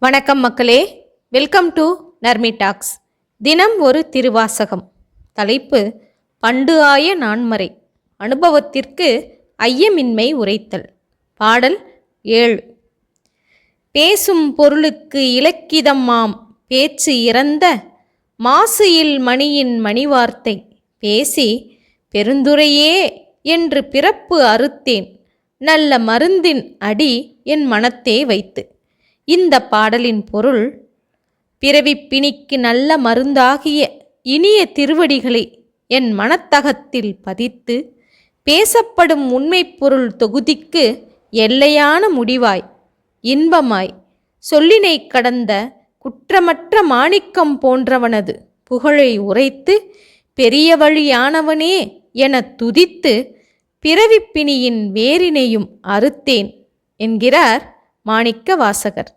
வணக்கம் மக்களே, welcome to Narmi tax. தினம் ஒரு திருவாசகம். தலைப்பு: பண்டு ஆய நான்மறை, அனுபவத்திற்கு ஐயமின்மை உரைத்தல். பாடல் 7. பேசும் பொருளுக்கு இலக்கிதமாம் பேச்சு இறந்த மாசு இல் மணியின் மணிவார்த்தை பேசி பெருந்துரையே என்று பிறப்பு அறுத்தேன் நல்ல மருந்தின் அடி என் மனத்தே வைத்து. இந்த பாடலின் பொருள்: பிறவிப் பிணிக்கு நல்ல மருந்தாகிய இனிய திருவடிகளை என் மனத்தகத்தில் பதித்து பேசப்படும் உண்மைப் பொருள் தொகுதிக்கு எல்லையான முடிவாய் இன்பமாய் சொல்லினை கடந்த குற்றமற்ற மாணிக்கம் போன்றவனது புகழை உரைத்து பெரிய வழியானவனே என துதித்து பிறவிப்பிணியின் வேரினையும் அறுத்தேன் என்கிறார் மாணிக்க வாசகர்.